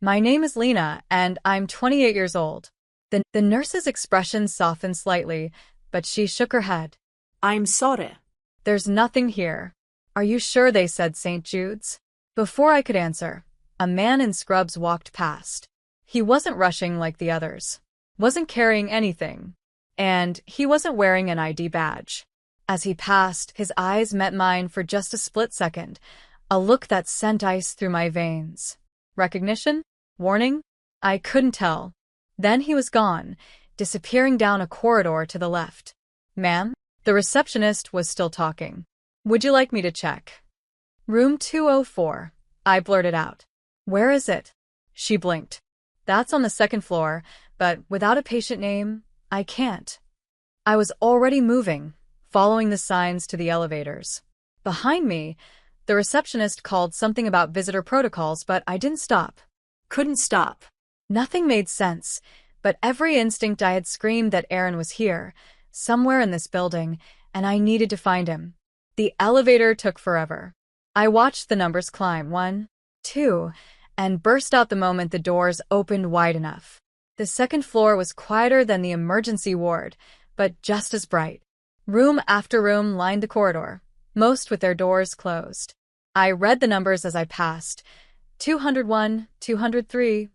My name is Lena, and I'm 28 years old. The nurse's expression softened slightly, but she shook her head. I'm sorry. There's nothing here. Are you sure they said St. Jude's? Before I could answer, a man in scrubs walked past. He wasn't rushing like the others, wasn't carrying anything, and he wasn't wearing an ID badge. As he passed, his eyes met mine for just a split second, a look that sent ice through my veins. Recognition? Warning? I couldn't tell. Then he was gone, disappearing down a corridor to the left. Ma'am? The receptionist was still talking. Would you like me to check? Room 204, I blurted out. Where is it? She blinked. That's on the second floor, but without a patient name, I can't. I was already moving, following the signs to the elevators. Behind me, the receptionist called something about visitor protocols, but I didn't stop. Couldn't stop. Nothing made sense, but every instinct I had screamed that Aaron was here, somewhere in this building, and I needed to find him. The elevator took forever. I watched the numbers climb, 1, 2, and burst out the moment the doors opened wide enough. The second floor was quieter than the emergency ward, but just as bright. Room after room lined the corridor, most with their doors closed. I read the numbers as I passed. 201, 203,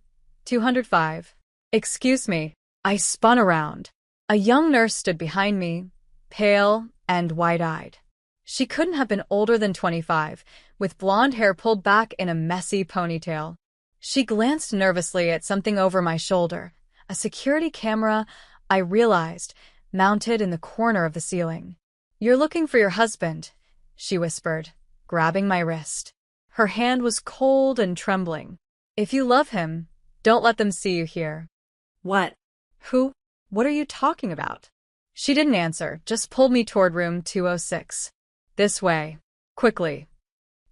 205. Excuse me. I spun around. A young nurse stood behind me, pale and wide-eyed. She couldn't have been older than 25, with blonde hair pulled back in a messy ponytail. She glanced nervously at something over my shoulder, a security camera, I realized, mounted in the corner of the ceiling. You're looking for your husband, she whispered, grabbing my wrist. Her hand was cold and trembling. If you love him, don't let them see you here. What? Who? What are you talking about? She didn't answer, just pulled me toward room 206. This way. Quickly.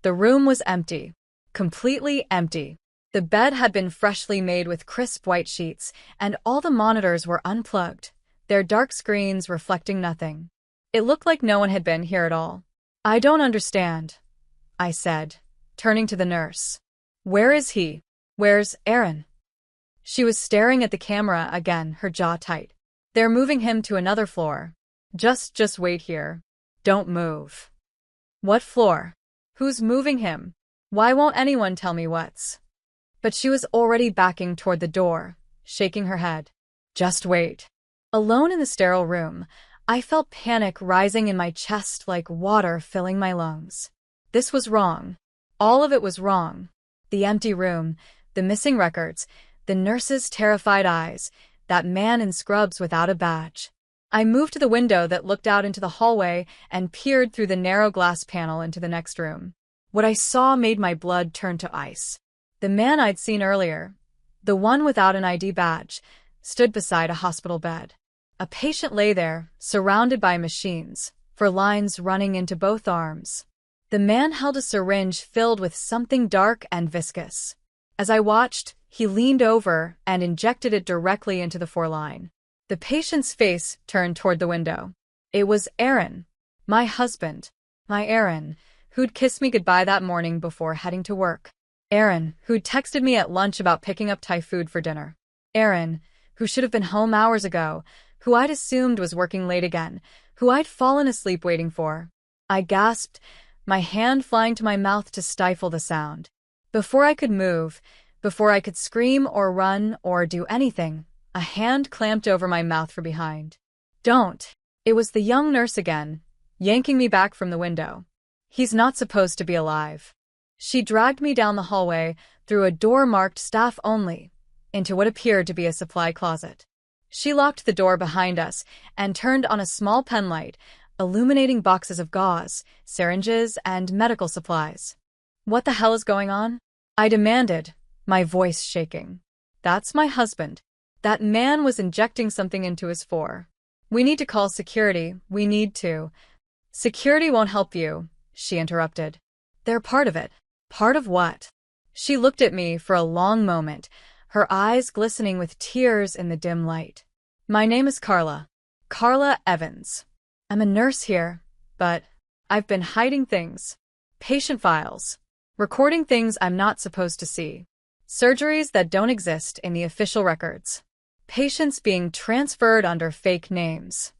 The room was empty. Completely empty. The bed had been freshly made with crisp white sheets, and all the monitors were unplugged, their dark screens reflecting nothing. It looked like no one had been here at all. I don't understand, I said, turning to the nurse. Where is he? Where's Aaron? She was staring at the camera again, her jaw tight. They're moving him to another floor. Just wait here. Don't move. What floor? Who's moving him? Why won't anyone tell me what's? But she was already backing toward the door, shaking her head. Just wait. Alone in the sterile room, I felt panic rising in my chest like water filling my lungs. This was wrong. All of it was wrong. The empty room, the missing records, the nurse's terrified eyes, that man in scrubs without a badge. I moved to the window that looked out into the hallway and peered through the narrow glass panel into the next room. What I saw made my blood turn to ice. The man I'd seen earlier, the one without an ID badge, stood beside a hospital bed. A patient lay there, surrounded by machines, for lines running into both arms. The man held a syringe filled with something dark and viscous. As I watched, he leaned over and injected it directly into the foreline. The patient's face turned toward the window. It was Aaron, my husband, my Aaron, who'd kissed me goodbye that morning before heading to work. Aaron, who'd texted me at lunch about picking up Thai food for dinner. Aaron, who should have been home hours ago, who I'd assumed was working late again, who I'd fallen asleep waiting for. I gasped, my hand flying to my mouth to stifle the sound. Before I could move, before I could scream or run or do anything, a hand clamped over my mouth from behind. Don't. It was the young nurse again, yanking me back from the window. He's not supposed to be alive. She dragged me down the hallway, through a door marked staff only, into what appeared to be a supply closet. She locked the door behind us and turned on a small pen light, illuminating boxes of gauze, syringes, and medical supplies. What the hell is going on? I demanded, my voice shaking. That's my husband. That man was injecting something into his fore. We need to call security, we need to. Security won't help you, she interrupted. They're part of it. Part of what? She looked at me for a long moment, her eyes glistening with tears in the dim light. My name is Carla. Carla Evans. I'm a nurse here, but I've been hiding things. Patient files. Recording things I'm not supposed to see. Surgeries that don't exist in the official records. Patients being transferred under fake names.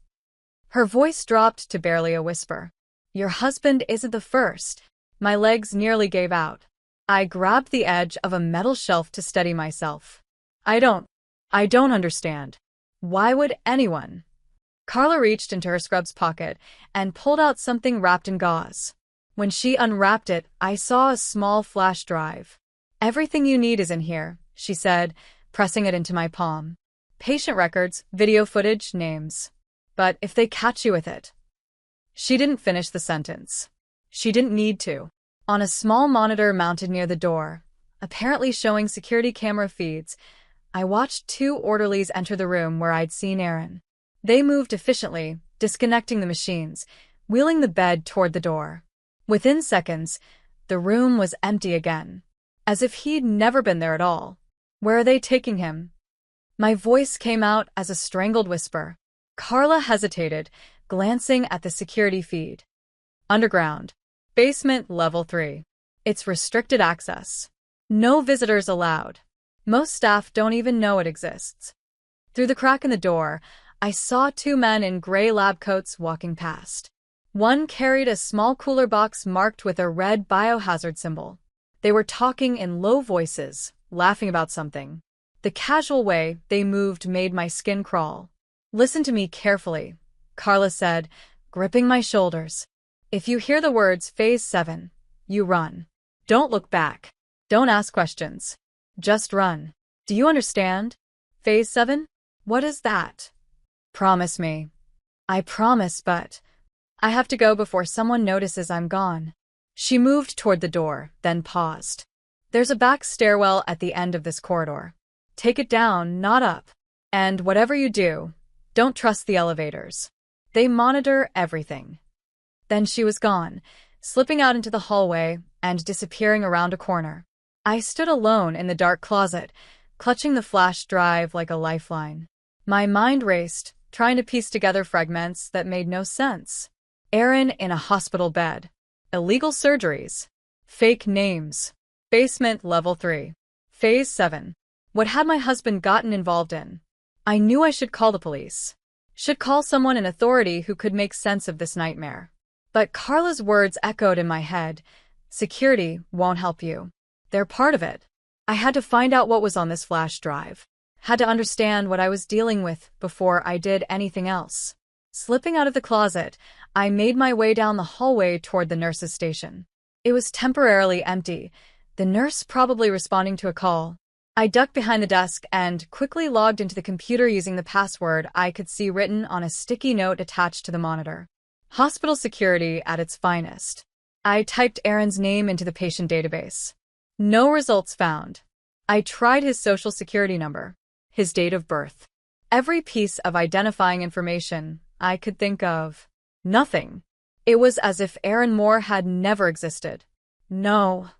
Her voice dropped to barely a whisper. Your husband isn't the first. My legs nearly gave out. I grabbed the edge of a metal shelf to steady myself. I don't understand. Why would anyone? Carla reached into her scrubs pocket and pulled out something wrapped in gauze. When she unwrapped it, I saw a small flash drive. Everything you need is in here, she said, pressing it into my palm. Patient records, video footage, names. But if they catch you with it. She didn't finish the sentence. She didn't need to. On a small monitor mounted near the door, apparently showing security camera feeds, I watched two orderlies enter the room where I'd seen Aaron. They moved efficiently, disconnecting the machines, wheeling the bed toward the door. Within seconds, the room was empty again, as if he'd never been there at all. Where are they taking him? My voice came out as a strangled whisper. Carla hesitated, glancing at the security feed. Underground. Basement level 3. It's restricted access. No visitors allowed. Most staff don't even know it exists. Through the crack in the door, I saw two men in gray lab coats walking past. One carried a small cooler box marked with a red biohazard symbol. They were talking in low voices, laughing about something. The casual way they moved made my skin crawl. Listen to me carefully, Carla said, gripping my shoulders. If you hear the words Phase 7, you run. Don't look back. Don't ask questions. Just run. Do you understand? Phase 7? What is that? Promise me. I promise, but I have to go before someone notices I'm gone. She moved toward the door, then paused. There's a back stairwell at the end of this corridor. Take it down, not up. And whatever you do, don't trust the elevators. They monitor everything. Then she was gone, slipping out into the hallway and disappearing around a corner. I stood alone in the dark closet, clutching the flash drive like a lifeline. My mind raced, trying to piece together fragments that made no sense. Aaron in a hospital bed. Illegal surgeries. Fake names. Basement level 3. Phase 7. What had my husband gotten involved in? I knew I should call the police. Should call someone in authority who could make sense of this nightmare. But Carla's words echoed in my head. Security won't help you. They're part of it. I had to find out what was on this flash drive. Had to understand what I was dealing with before I did anything else. Slipping out of the closet, I made my way down the hallway toward the nurse's station. It was temporarily empty, the nurse probably responding to a call. I ducked behind the desk and quickly logged into the computer using the password I could see written on a sticky note attached to the monitor. Hospital security at its finest. I typed Aaron's name into the patient database. No results found. I tried his social security number, his date of birth. Every piece of identifying information I could think of. Nothing. It was as if Aaron Moore had never existed. No,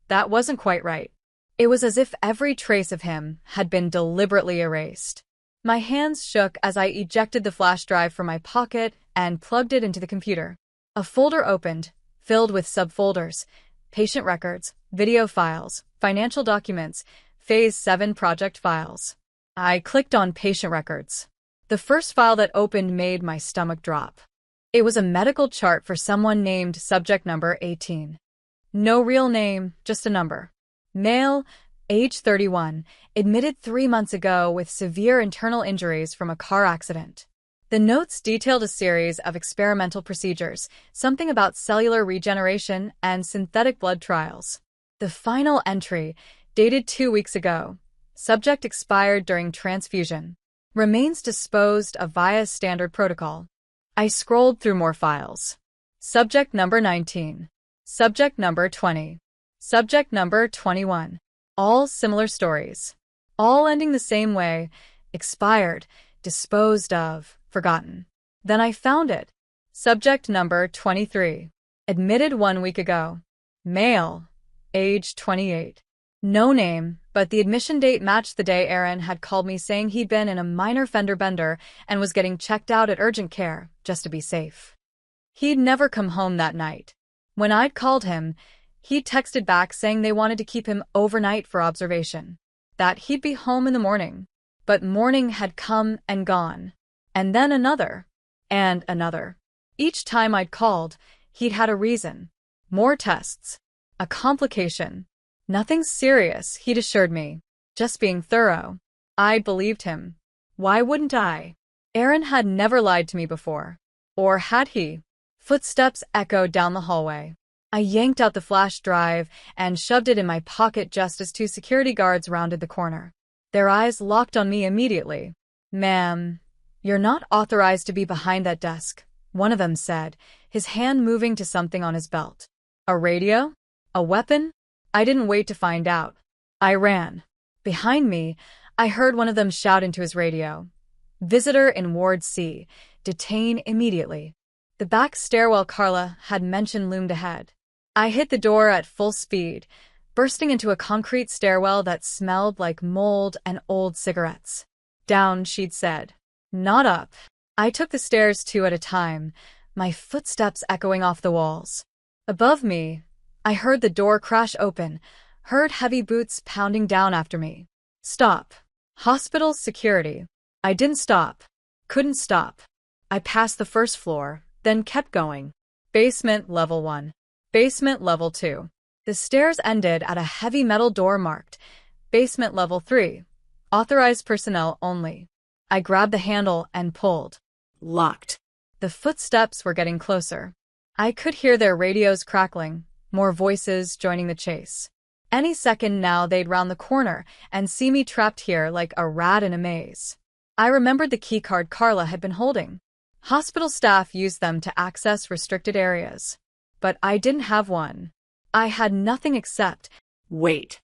that wasn't quite right. It was as if every trace of him had been deliberately erased. My hands shook as I ejected the flash drive from my pocket and plugged it into the computer. A folder opened, filled with subfolders, patient records, video files, financial documents, Phase 7 project files. I clicked on patient records. The first file that opened made my stomach drop. It was a medical chart for someone named subject number 18. No real name, just a number. Male, age 31, admitted 3 months ago with severe internal injuries from a car accident. The notes detailed a series of experimental procedures, something about cellular regeneration and synthetic blood trials. The final entry, dated 2 weeks ago. Subject expired during transfusion. Remains disposed of via standard protocol. I scrolled through more files. Subject number 19. Subject number 20. Subject number 21. All similar stories. All ending the same way. Expired, disposed of, forgotten. Then I found it. Subject number 23. Admitted 1 week ago. Male. Age 28. No name, but the admission date matched the day Aaron had called me saying he'd been in a minor fender bender and was getting checked out at urgent care, just to be safe. He'd never come home that night. When I'd called him, He texted back saying they wanted to keep him overnight for observation, that he'd be home in the morning. But morning had come and gone. And then another. And another. Each time I'd called, he'd had a reason. More tests. A complication. Nothing serious, he'd assured me. Just being thorough. I believed him. Why wouldn't I? Aaron had never lied to me before. Or had he? Footsteps echoed down the hallway. I yanked out the flash drive and shoved it in my pocket just as two security guards rounded the corner. Their eyes locked on me immediately. "Ma'am, you're not authorized to be behind that desk," one of them said, his hand moving to something on his belt. A radio? A weapon? I didn't wait to find out. I ran. Behind me, I heard one of them shout into his radio. "Visitor in Ward C. Detain immediately." The back stairwell Carla had mentioned loomed ahead. I hit the door at full speed, bursting into a concrete stairwell that smelled like mold and old cigarettes. "Down," she'd said. "Not up." I took the stairs two at a time, my footsteps echoing off the walls. Above me, I heard the door crash open, heard heavy boots pounding down after me. "Stop." Hospital security. I didn't stop. Couldn't stop. I passed the first floor, then kept going. Basement level 1. Basement level 2. The stairs ended at a heavy metal door marked Basement level 3. Authorized personnel only. I grabbed the handle and pulled. Locked. The footsteps were getting closer. I could hear their radios crackling, more voices joining the chase. Any second now they'd round the corner and see me trapped here like a rat in a maze. I remembered the keycard Carla had been holding. Hospital staff used them to access restricted areas. But I didn't have one. I had nothing except... Wait.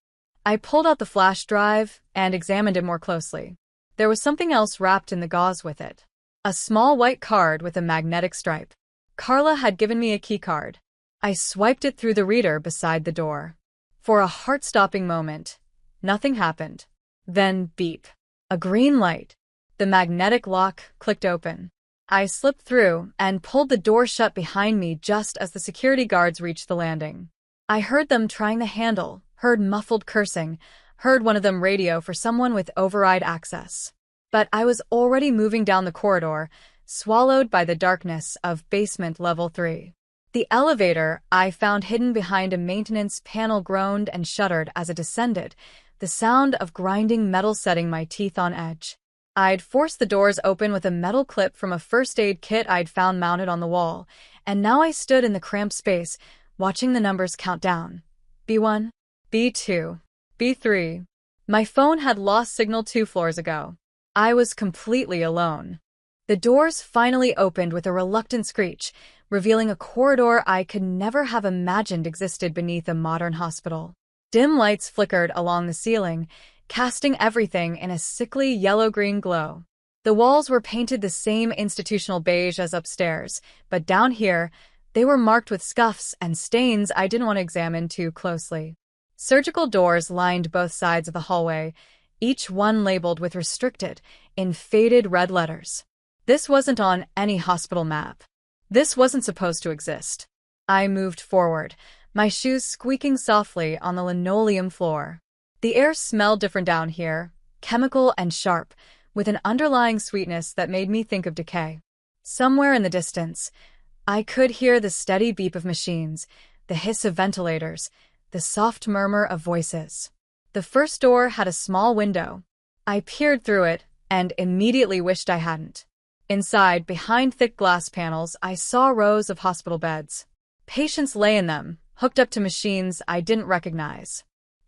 I pulled out the flash drive and examined it more closely. There was something else wrapped in the gauze with it. A small white card with a magnetic stripe. Carla had given me a keycard. I swiped it through the reader beside the door. For a heart-stopping moment, nothing happened. Then beep. A green light. The magnetic lock clicked open. I slipped through and pulled the door shut behind me just as the security guards reached the landing. I heard them trying the handle, heard muffled cursing, heard one of them radio for someone with override access. But I was already moving down the corridor, swallowed by the darkness of basement level 3. The elevator I found hidden behind a maintenance panel groaned and shuddered as it descended, the sound of grinding metal setting my teeth on edge. I'd forced the doors open with a metal clip from a first aid kit I'd found mounted on the wall, and now I stood in the cramped space, watching the numbers count down. B1, B2, B3. My phone had lost signal 2 floors ago. I was completely alone. The doors finally opened with a reluctant screech, revealing a corridor I could never have imagined existed beneath a modern hospital. Dim lights flickered along the ceiling, casting everything in a sickly yellow-green glow. The walls were painted the same institutional beige as upstairs, but down here, they were marked with scuffs and stains I didn't want to examine too closely. Surgical doors lined both sides of the hallway, each one labeled with restricted, in faded red letters. This wasn't on any hospital map. This wasn't supposed to exist. I moved forward, my shoes squeaking softly on the linoleum floor. The air smelled different down here, chemical and sharp, with an underlying sweetness that made me think of decay. Somewhere in the distance, I could hear the steady beep of machines, the hiss of ventilators, the soft murmur of voices. The first door had a small window. I peered through it and immediately wished I hadn't. Inside, behind thick glass panels, I saw rows of hospital beds. Patients lay in them, hooked up to machines I didn't recognize.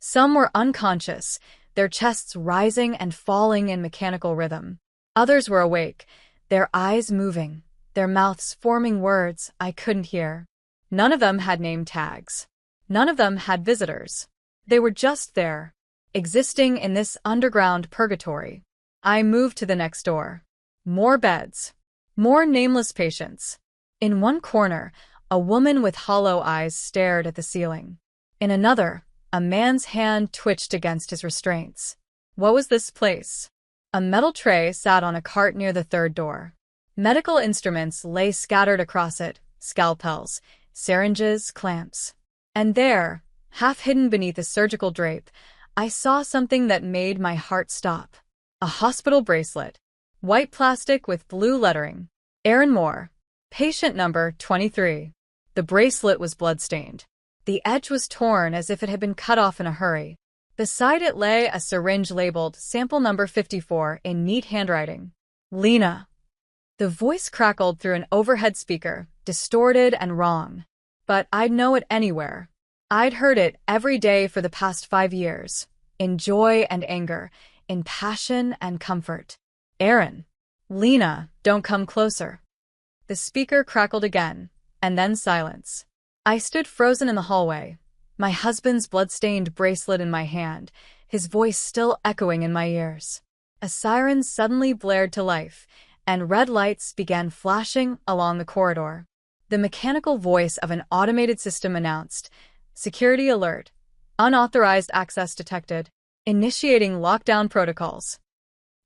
Some were unconscious, their chests rising and falling in mechanical rhythm. Others were awake, their eyes moving, their mouths forming words I couldn't hear. None of them had name tags. None of them had visitors. They were just there, existing in this underground purgatory. I moved to the next door. More beds. More nameless patients. In one corner, a woman with hollow eyes stared at the ceiling. In another, a man's hand twitched against his restraints. What was this place? A metal tray sat on a cart near the third door. Medical instruments lay scattered across it, scalpels, syringes, clamps. And there, Half hidden beneath a surgical drape, I saw something that made my heart stop. A hospital bracelet. White plastic with blue lettering. Aaron Moore. Patient number 23. The bracelet was bloodstained. The edge was torn as if it had been cut off in a hurry. Beside it lay a syringe labeled sample number 54 in neat handwriting. Lena. The voice crackled through an overhead speaker, distorted and wrong. But I'd know it anywhere. I'd heard it every day for the past 5 years, in joy and anger, in passion and comfort. Aaron. Lena, don't come closer. The speaker crackled again, and then silence. I stood frozen in the hallway, my husband's blood-stained bracelet in my hand, his voice still echoing in my ears. A siren suddenly blared to life, and red lights began flashing along the corridor. The mechanical voice of an automated system announced, "Security alert. Unauthorized access detected. Initiating lockdown protocols."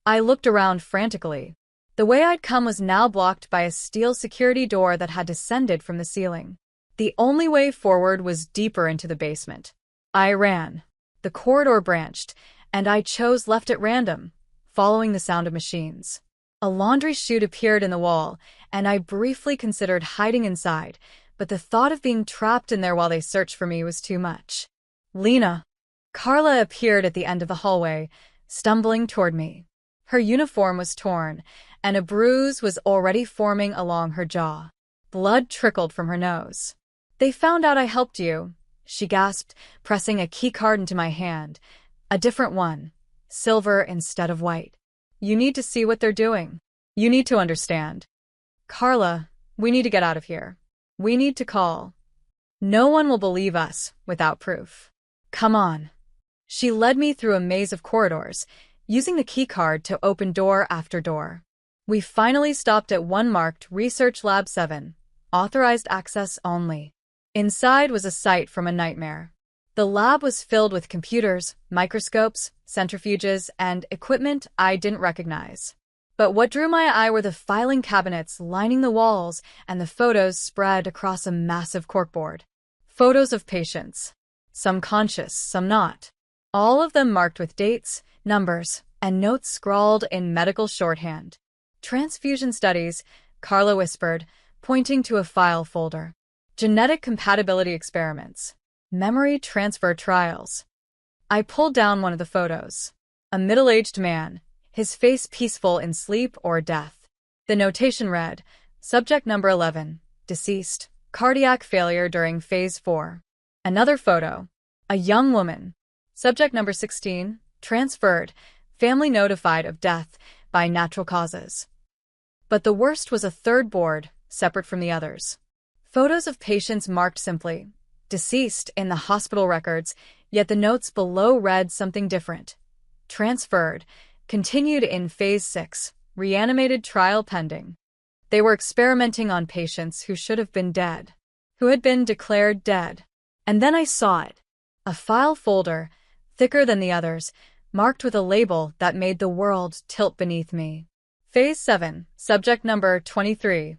I looked around frantically. The way I'd come was now blocked by a steel security door that had descended from the ceiling. The only way forward was deeper into the basement. I ran. The corridor branched, and I chose left at random, following the sound of machines. A laundry chute appeared in the wall, and I briefly considered hiding inside, but the thought of being trapped in there while they searched for me was too much. Lena. Carla appeared at the end of the hallway, stumbling toward me. Her uniform was torn, and a bruise was already forming along her jaw. Blood trickled from her nose. "They found out I helped you," she gasped, pressing a keycard into my hand. "A different one. Silver instead of white. You need to see what they're doing. You need to understand. Carla, we need to get out of here. We need to call. No one will believe us without proof. Come on." She led me through a maze of corridors, using the keycard to open door after door. We finally stopped at one marked Research Lab 7, authorized access only. Inside was a sight from a nightmare. The lab was filled with computers, microscopes, centrifuges, and equipment I didn't recognize. But what drew my eye were the filing cabinets lining the walls and the photos spread across a massive corkboard. Photos of patients. Some conscious, some not. All of them marked with dates, numbers, and notes scrawled in medical shorthand. "Transfusion studies," Carla whispered, pointing to a file folder. "Genetic compatibility experiments. Memory transfer trials." I pulled down one of the photos. A middle-aged man, his face peaceful in sleep or death. The notation read, "Subject number 11, deceased, cardiac failure during phase 4. Another photo. A young woman. Subject number 16, transferred, family notified of death by natural causes. But the worst was a third board, separate from the others. Photos of patients marked simply, deceased in the hospital records, yet the notes below read something different. Transferred, continued in phase 6, reanimated trial pending. They were experimenting on patients who should have been dead, who had been declared dead. And then I saw it. A file folder, thicker than the others, marked with a label that made the world tilt beneath me. Phase 7, subject number 23,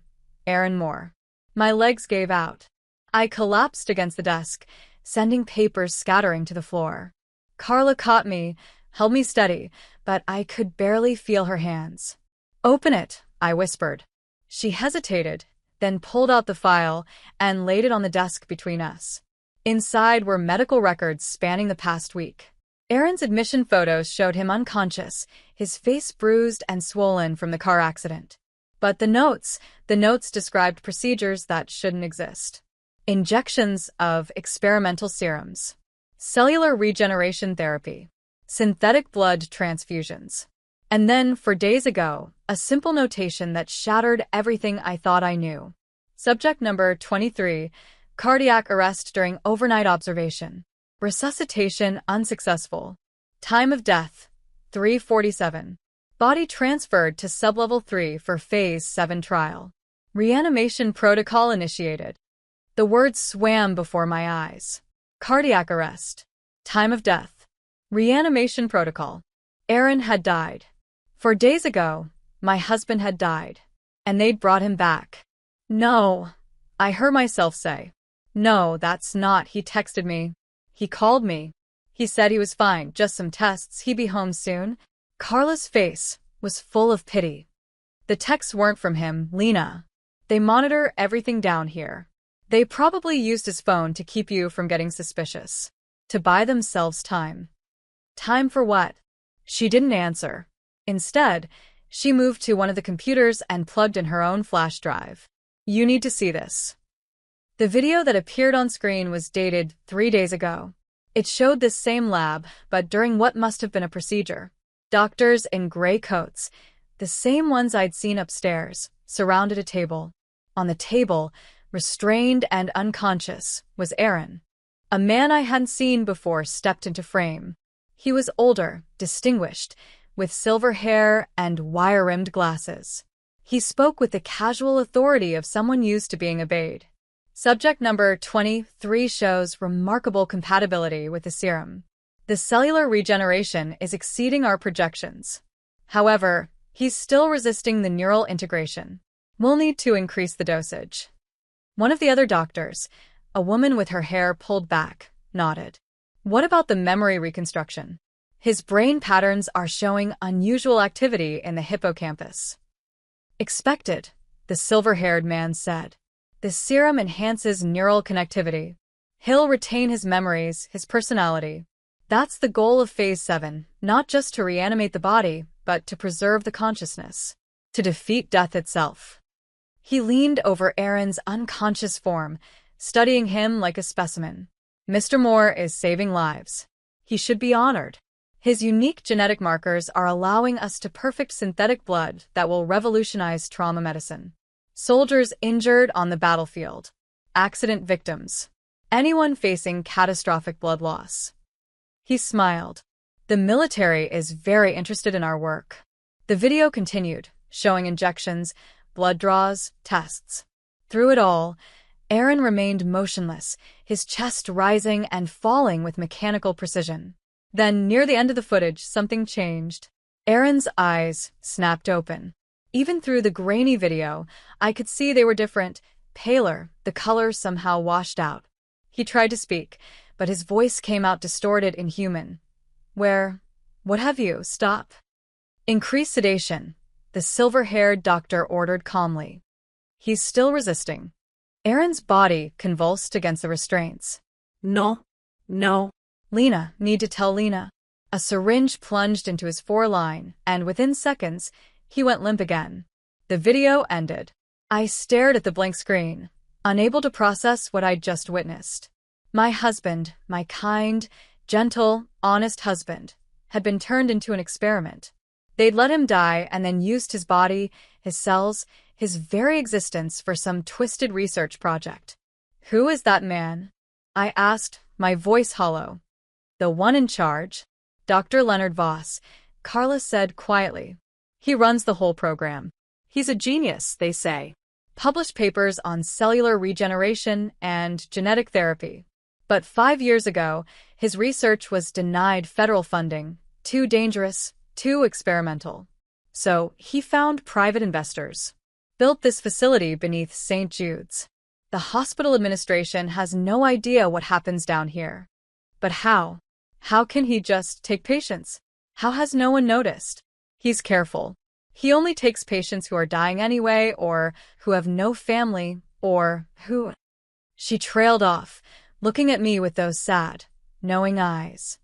Aaron Moore. My legs gave out. I collapsed against the desk, sending papers scattering to the floor. Carla caught me, held me steady, but I could barely feel her hands. "Open it," I whispered. She hesitated, then pulled out the file and laid it on the desk between us. Inside were medical records spanning the past week. Aaron's admission photos showed him unconscious, his face bruised and swollen from the car accident. But the notes described procedures that shouldn't exist. Injections of experimental serums, cellular regeneration therapy, synthetic blood transfusions. And then, for days ago, a simple notation that shattered everything I thought I knew. Subject number 23, cardiac arrest during overnight observation. Resuscitation unsuccessful. Time of death, 3:47. Body transferred to sublevel 3 for phase 7 trial. Reanimation protocol initiated. The words swam before my eyes. Cardiac arrest. Time of death. Reanimation protocol. Aaron had died. 4 days ago, my husband had died. And they'd brought him back. "No," I heard myself say. "No, that's not," he texted me. He called me. He said he was fine, just some tests, he'd be home soon. Carla's face was full of pity. The texts weren't from him, Lena. They monitor everything down here. They probably used his phone to keep you from getting suspicious. To buy themselves time. Time for what? She didn't answer. Instead, she moved to one of the computers and plugged in her own flash drive. You need to see this. The video that appeared on screen was dated 3 days ago. It showed this same lab, but during what must have been a procedure. Doctors in gray coats, the same ones I'd seen upstairs, surrounded a table. On the table, restrained and unconscious, was Aaron. A man I hadn't seen before stepped into frame. He was older, distinguished, with silver hair and wire-rimmed glasses. He spoke with the casual authority of someone used to being obeyed. Subject number 23 shows remarkable compatibility with the serum. The cellular regeneration is exceeding our projections. However, he's still resisting the neural integration. We'll need to increase the dosage. One of the other doctors, a woman with her hair pulled back, nodded. What about the memory reconstruction? His brain patterns are showing unusual activity in the hippocampus. Expected, the silver-haired man said. The serum enhances neural connectivity. He'll retain his memories, his personality. That's the goal of Phase 7, not just to reanimate the body, but to preserve the consciousness. To defeat death itself. He leaned over Aaron's unconscious form, studying him like a specimen. Mr. Moore is saving lives. He should be honored. His unique genetic markers are allowing us to perfect synthetic blood that will revolutionize trauma medicine. Soldiers injured on the battlefield. Accident victims. Anyone facing catastrophic blood loss. He smiled. The military is very interested in our work. The video continued, showing injections, blood draws, tests. Through it all, Aaron remained motionless, his chest rising and falling with mechanical precision. Then, near the end of the footage, something changed. Aaron's eyes snapped open. Even through the grainy video, I could see they were different, paler, the color somehow washed out. He tried to speak, but his voice came out distorted, inhuman. What have you? Stop. Increase sedation, the silver-haired doctor ordered calmly. He's still resisting. Aaron's body convulsed against the restraints. No. Lena, need to tell Lena. A syringe plunged into his foreline, and within seconds, he went limp again. The video ended. I stared at the blank screen, unable to process what I'd just witnessed. My husband, my kind, gentle, honest husband, had been turned into an experiment. They'd let him die and then used his body, his cells, his very existence for some twisted research project. Who is that man? I asked, my voice hollow. The one in charge? Dr. Leonard Voss, Carla said quietly. He runs the whole program. He's a genius, they say. Published papers on cellular regeneration and genetic therapy. But 5 years ago, his research was denied federal funding. Too dangerous, too experimental. So he found private investors. Built this facility beneath St. Jude's. The hospital administration has no idea what happens down here. But how? How can he just take patients? How has no one noticed? He's careful. He only takes patients who are dying anyway, or who have no family, or who... She trailed off, looking at me with those sad, knowing eyes.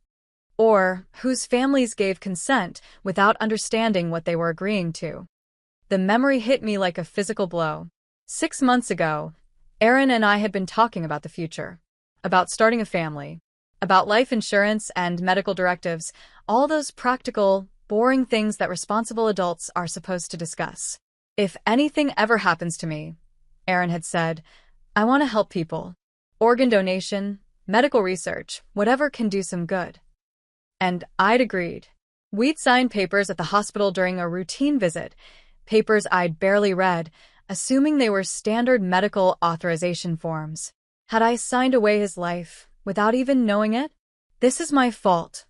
Or whose families gave consent without understanding what they were agreeing to. The memory hit me like a physical blow. 6 months ago, Aaron and I had been talking about the future. About starting a family. About life insurance and medical directives, all those practical, boring things that responsible adults are supposed to discuss. If anything ever happens to me, Aaron had said, I want to help people. Organ donation, medical research, whatever can do some good. And I'd agreed. We'd signed papers at the hospital during a routine visit, papers I'd barely read, assuming they were standard medical authorization forms. Had I signed away his life without even knowing it? This is my fault,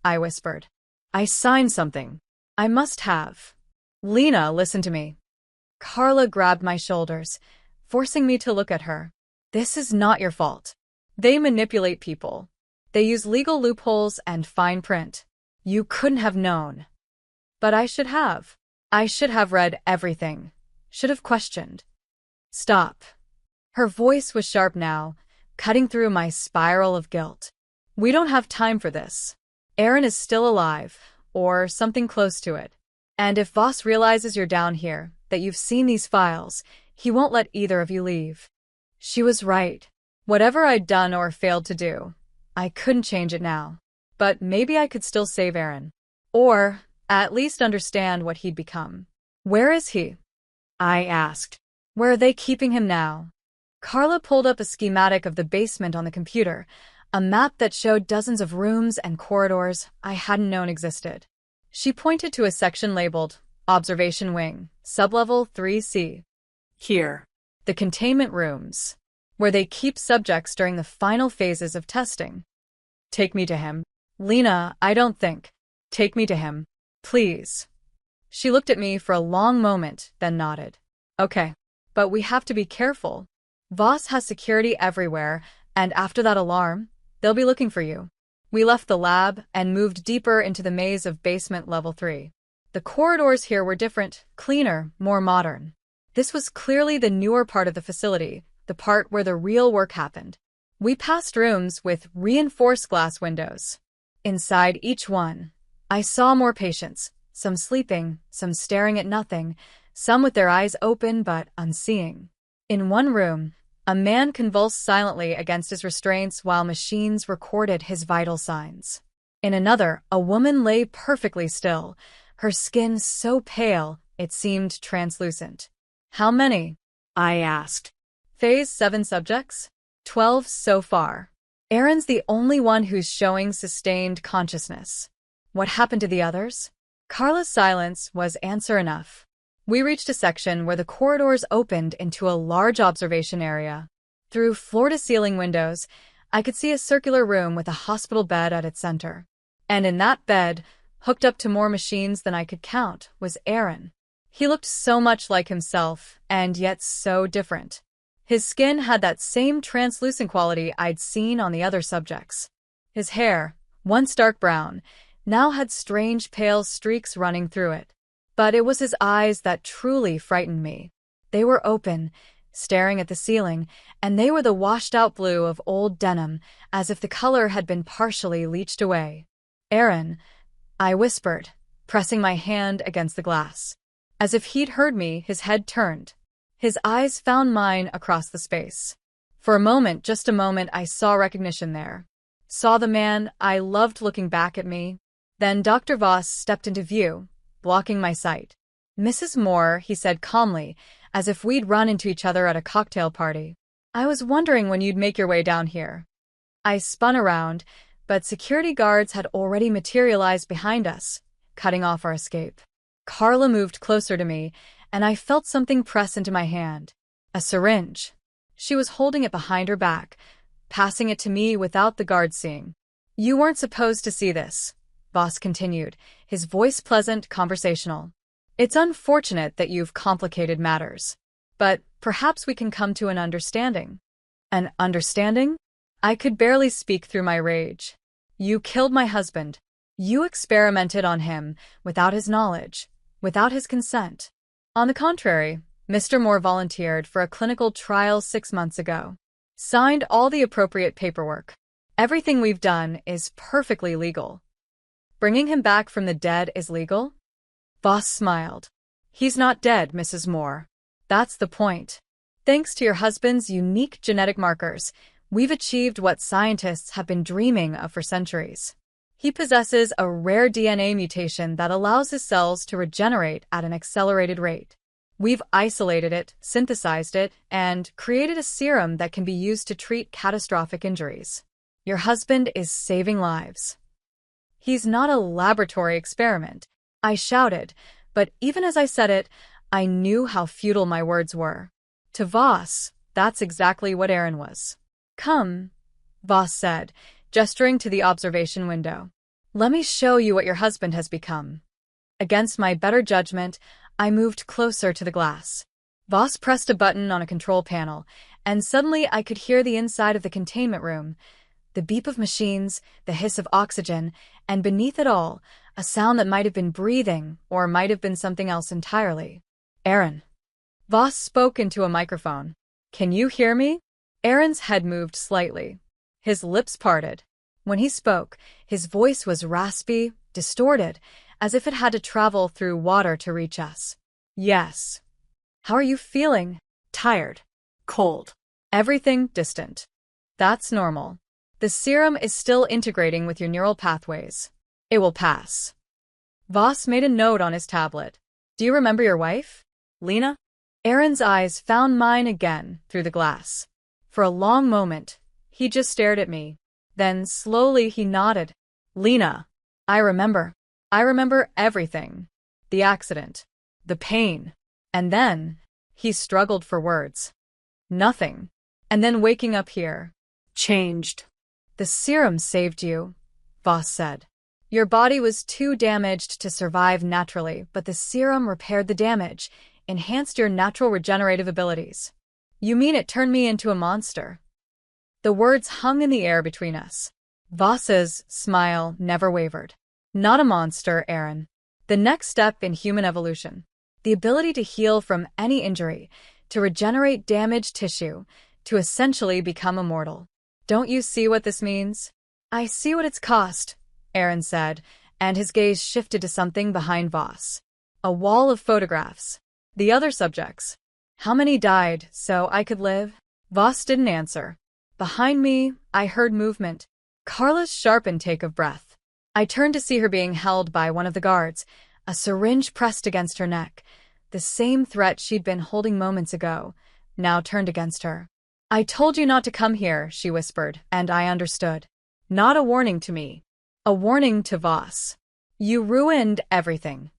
I whispered. I signed something. I must have. Lena, listen to me. Carla grabbed my shoulders, forcing me to look at her. This is not your fault. They manipulate people. They use legal loopholes and fine print. You couldn't have known. But I should have. I should have read everything. Should have questioned. Stop. Her voice was sharp now, cutting through my spiral of guilt. We don't have time for this. Aaron is still alive, or something close to it. And if Voss realizes you're down here, that you've seen these files, he won't let either of you leave. She was right. Whatever I'd done or failed to do, I couldn't change it now. But maybe I could still save Aaron. Or, at least understand what he'd become. Where is he? I asked. Where are they keeping him now? Carla pulled up a schematic of the basement on the computer, a map that showed dozens of rooms and corridors I hadn't known existed. She pointed to a section labeled Observation Wing, Sublevel 3C. Here. The containment rooms, where they keep subjects during the final phases of testing. Take me to him. Lena, I don't think. Take me to him. Please. She looked at me for a long moment, then nodded. Okay. But we have to be careful. Voss has security everywhere, and after that alarm, they'll be looking for you. We left the lab and moved deeper into the maze of basement level 3. The corridors here were different, cleaner, more modern. This was clearly the newer part of the facility, the part where the real work happened. We passed rooms with reinforced glass windows. Inside each one, I saw more patients, some sleeping, some staring at nothing, some with their eyes open but unseeing. In one room, a man convulsed silently against his restraints while machines recorded his vital signs. In another, a woman lay perfectly still, her skin so pale it seemed translucent. How many? I asked. Phase 7 subjects? 12 so far. Aaron's the only one who's showing sustained consciousness. What happened to the others? Carla's silence was answer enough. We reached a section where the corridors opened into a large observation area. Through floor-to-ceiling windows, I could see a circular room with a hospital bed at its center. And in that bed, hooked up to more machines than I could count, was Aaron. He looked so much like himself, and yet so different. His skin had that same translucent quality I'd seen on the other subjects. His hair, once dark brown, now had strange pale streaks running through it. But it was his eyes that truly frightened me. They were open, staring at the ceiling, and they were the washed-out blue of old denim, as if the color had been partially leached away. Aaron, I whispered, pressing my hand against the glass. As if he'd heard me, his head turned. His eyes found mine across the space. For a moment, just a moment, I saw recognition there. Saw the man I loved looking back at me. Then Dr. Voss stepped into view, blocking my sight. Mrs. Moore, he said calmly, as if we'd run into each other at a cocktail party. I was wondering when you'd make your way down here. I spun around, but security guards had already materialized behind us, cutting off our escape. Carla moved closer to me, and I felt something press into my hand. A syringe. She was holding it behind her back, passing it to me without the guards seeing. You weren't supposed to see this, Voss continued, his voice pleasant, conversational. It's unfortunate that you've complicated matters. But perhaps we can come to an understanding. An understanding? I could barely speak through my rage. You killed my husband. You experimented on him without his knowledge, without his consent. On the contrary, Mr. Moore volunteered for a clinical trial 6 months ago. Signed all the appropriate paperwork. Everything we've done is perfectly legal. Bringing him back from the dead is legal? Voss smiled. He's not dead, Mrs. Moore. That's the point. Thanks to your husband's unique genetic markers, we've achieved what scientists have been dreaming of for centuries. He possesses a rare DNA mutation that allows his cells to regenerate at an accelerated rate. We've isolated it, synthesized it, and created a serum that can be used to treat catastrophic injuries. Your husband is saving lives. He's not a laboratory experiment, I shouted, but even as I said it, I knew how futile my words were. To Voss, that's exactly what Aaron was. Come, Voss said, gesturing to the observation window. Let me show you what your husband has become. Against my better judgment, I moved closer to the glass. Voss pressed a button on a control panel, and suddenly I could hear the inside of the containment room, The beep of machines, the hiss of oxygen, and beneath it all, a sound that might have been breathing or might have been something else entirely. Aaron. Voss spoke into a microphone. Can you hear me? Aaron's head moved slightly. His lips parted. When he spoke, his voice was raspy, distorted, as if it had to travel through water to reach us. Yes. How are you feeling? Tired. Cold. Everything distant. That's normal. The serum is still integrating with your neural pathways. It will pass. Voss made a note on his tablet. Do you remember your wife? Lena? Aaron's eyes found mine again through the glass. For a long moment, he just stared at me. Then slowly he nodded. Lena. I remember. I remember everything. The accident. The pain. And then, he struggled for words. Nothing. And then waking up here. Changed. The serum saved you, Voss said. Your body was too damaged to survive naturally, but the serum repaired the damage, enhanced your natural regenerative abilities. You mean it turned me into a monster? The words hung in the air between us. Voss's smile never wavered. Not a monster, Aaron. The next step in human evolution. The ability to heal from any injury, to regenerate damaged tissue, to essentially become immortal. Don't you see what this means? I see what it's cost, Aaron said, and his gaze shifted to something behind Voss. A wall of photographs. The other subjects. How many died so I could live? Voss didn't answer. Behind me, I heard movement. Carla's sharp intake of breath. I turned to see her being held by one of the guards, a syringe pressed against her neck. The same threat she'd been holding moments ago, now turned against her. I told you not to come here, she whispered, and I understood. Not a warning to me. A warning to Voss. You ruined everything.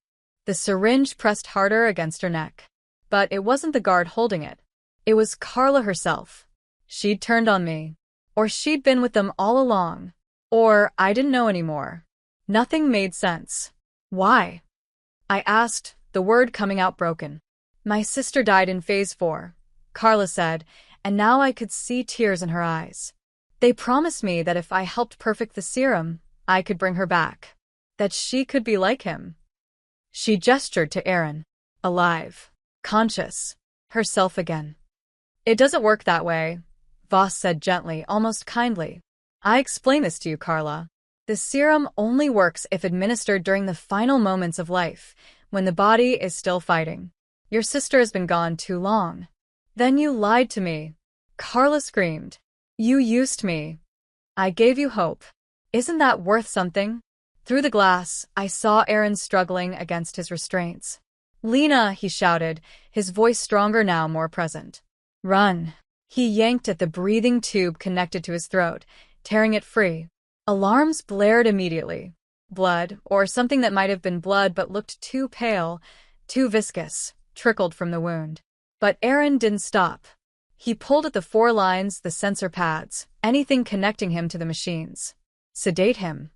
The syringe pressed harder against her neck. But it wasn't the guard holding it. It was Carla herself. She'd turned on me. Or she'd been with them all along. Or I didn't know anymore. Nothing made sense. Why? I asked, the word coming out broken. My sister died in Phase 4, Carla said, and now I could see tears in her eyes. They promised me that if I helped perfect the serum, I could bring her back. That she could be like him. She gestured to Aaron. Alive. Conscious. Herself again. It doesn't work that way, Voss said gently, almost kindly. I explained this to you, Carla. The serum only works if administered during the final moments of life, when the body is still fighting. Your sister has been gone too long. Then you lied to me. Carla screamed. You used me. I gave you hope. Isn't that worth something? Through the glass, I saw Aaron struggling against his restraints. Lena, he shouted, his voice stronger now, more present. Run. He yanked at the breathing tube connected to his throat, tearing it free. Alarms blared immediately. Blood, or something that might have been blood but looked too pale, too viscous, trickled from the wound. But Aaron didn't stop. He pulled at the 4 lines, the sensor pads, anything connecting him to the machines. Sedate him.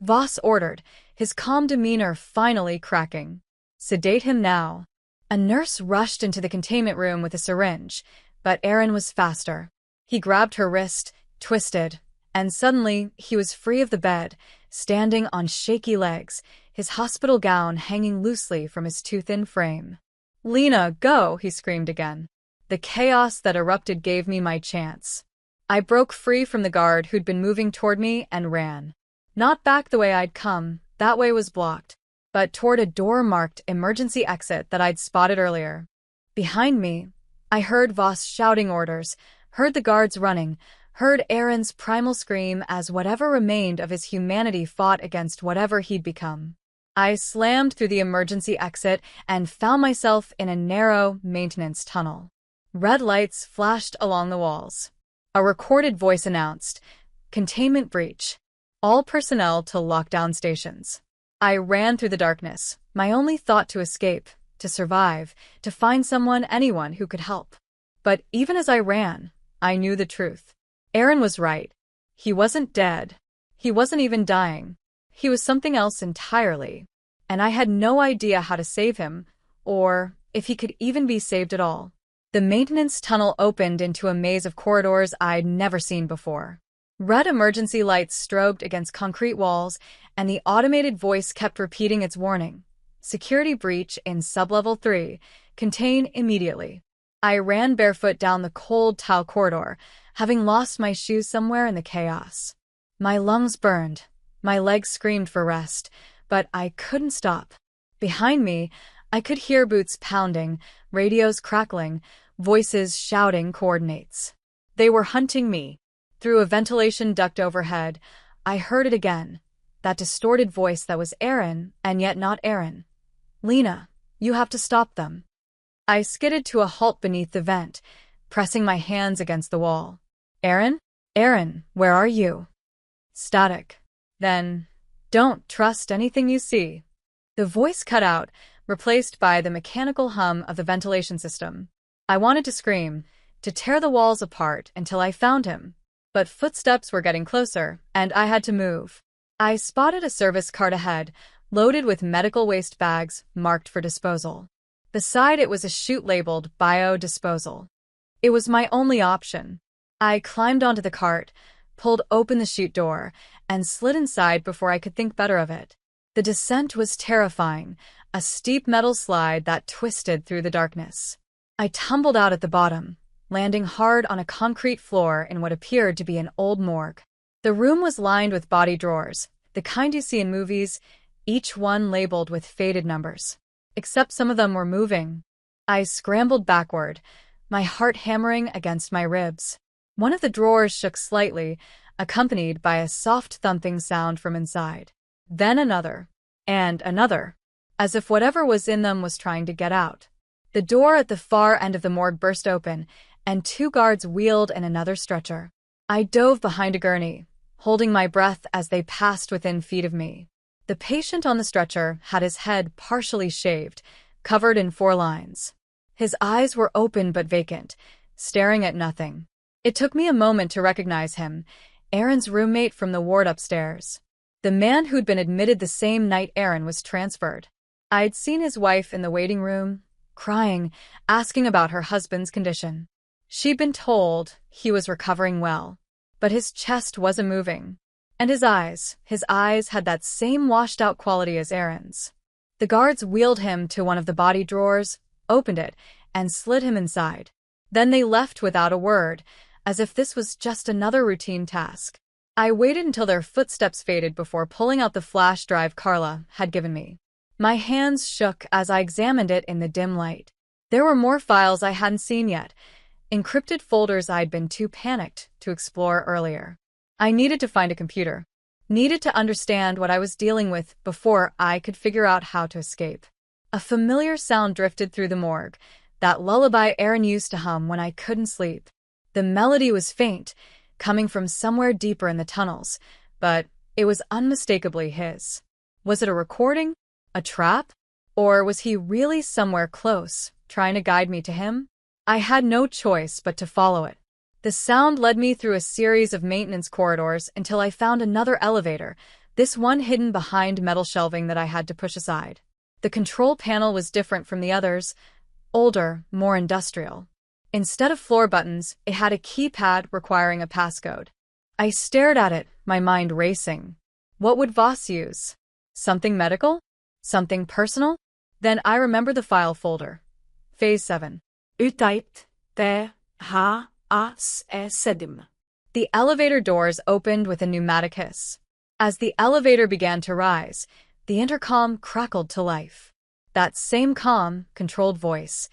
Voss ordered, his calm demeanor finally cracking. Sedate him now. A nurse rushed into the containment room with a syringe, but Aaron was faster. He grabbed her wrist, twisted, and suddenly he was free of the bed, standing on shaky legs, his hospital gown hanging loosely from his too-thin frame. Lena, go, he screamed again. The chaos that erupted gave me my chance. I broke free from the guard who'd been moving toward me and ran. Not back the way I'd come, that way was blocked, but toward a door marked emergency exit that I'd spotted earlier. Behind me, I heard Voss shouting orders, heard the guards running, heard Aaron's primal scream as whatever remained of his humanity fought against whatever he'd become. I slammed through the emergency exit and found myself in a narrow maintenance tunnel. Red lights flashed along the walls. A recorded voice announced, "Containment breach. All personnel to lockdown stations." I ran through the darkness, my only thought to escape, to survive, to find someone, anyone who could help. But even as I ran, I knew the truth. Aaron was right. He wasn't dead. He wasn't even dying. He was something else entirely. And I had no idea how to save him, or if he could even be saved at all. The maintenance tunnel opened into a maze of corridors I'd never seen before. Red emergency lights strobed against concrete walls, and the automated voice kept repeating its warning. Security breach in sublevel 3. Contain immediately. I ran barefoot down the cold tile corridor, having lost my shoes somewhere in the chaos. My lungs burned. My legs screamed for rest, but I couldn't stop. Behind me, I could hear boots pounding, radios crackling, voices shouting coordinates. They were hunting me. Through a ventilation duct overhead, I heard it again. That distorted voice that was Aaron, and yet not Aaron. Lena, you have to stop them. I skidded to a halt beneath the vent, pressing my hands against the wall. Aaron? Aaron, where are you? Static. Then, don't trust anything you see. The voice cut out, replaced by the mechanical hum of the ventilation system. I wanted to scream, to tear the walls apart until I found him. But footsteps were getting closer, and I had to move. I spotted a service cart ahead, loaded with medical waste bags marked for disposal. Beside it was a chute labeled biodisposal. It was my only option. I climbed onto the cart, pulled open the chute door, and slid inside before I could think better of it. The descent was terrifying, a steep metal slide that twisted through the darkness. I tumbled out at the bottom, landing hard on a concrete floor in what appeared to be an old morgue. The room was lined with body drawers, the kind you see in movies, each one labeled with faded numbers. Except some of them were moving. I scrambled backward, my heart hammering against my ribs. One of the drawers shook slightly, accompanied by a soft thumping sound from inside. Then another, and another, as if whatever was in them was trying to get out. The door at the far end of the morgue burst open, and 2 guards wheeled in another stretcher. I dove behind a gurney, holding my breath as they passed within feet of me. The patient on the stretcher had his head partially shaved, covered in 4 lines. His eyes were open but vacant, staring at nothing. It took me a moment to recognize him, Aaron's roommate from the ward upstairs. The man who'd been admitted the same night Aaron was transferred. I'd seen his wife in the waiting room, crying, asking about her husband's condition. She'd been told he was recovering well, but his chest wasn't moving. And his eyes had that same washed-out quality as Aaron's. The guards wheeled him to one of the body drawers, opened it, and slid him inside. Then they left without a word, as if this was just another routine task. I waited until their footsteps faded before pulling out the flash drive Carla had given me. My hands shook as I examined it in the dim light. There were more files I hadn't seen yet, encrypted folders I'd been too panicked to explore earlier. I needed to find a computer, needed to understand what I was dealing with before I could figure out how to escape. A familiar sound drifted through the morgue, that lullaby Aaron used to hum when I couldn't sleep. The melody was faint, coming from somewhere deeper in the tunnels, but it was unmistakably his. Was it a recording? A trap? Or was he really somewhere close, trying to guide me to him? I had no choice but to follow it. The sound led me through a series of maintenance corridors until I found another elevator, this one hidden behind metal shelving that I had to push aside. The control panel was different from the others, older, more industrial. Instead of floor buttons, it had a keypad requiring a passcode. I stared at it, my mind racing. What would Voss use? Something medical? Something personal? Then I remembered the file folder. Phase 7. Uttypt THAS7. The elevator doors opened with a pneumatic hiss. As the elevator began to rise, the intercom crackled to life. That same calm, controlled voice.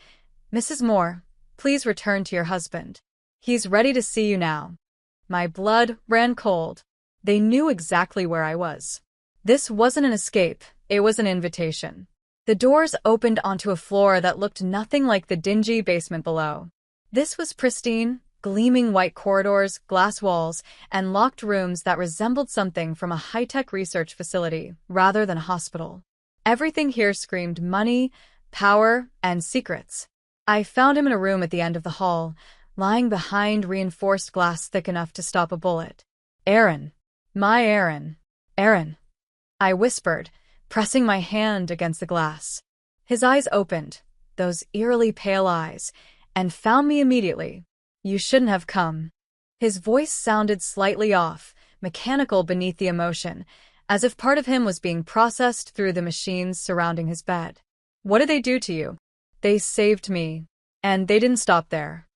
Mrs. Moore, please return to your husband. He's ready to see you now. My blood ran cold. They knew exactly where I was. This wasn't an escape, it was an invitation. The doors opened onto a floor that looked nothing like the dingy basement below. This was pristine, gleaming white corridors, glass walls, and locked rooms that resembled something from a high-tech research facility rather than a hospital. Everything here screamed money, power, and secrets. I found him in a room at the end of the hall, lying behind reinforced glass thick enough to stop a bullet. Aaron. My Aaron. Aaron. I whispered, pressing my hand against the glass. His eyes opened, those eerily pale eyes, and found me immediately. You shouldn't have come. His voice sounded slightly off, mechanical beneath the emotion, as if part of him was being processed through the machines surrounding his bed. What did they do to you? They saved me. And they didn't stop there.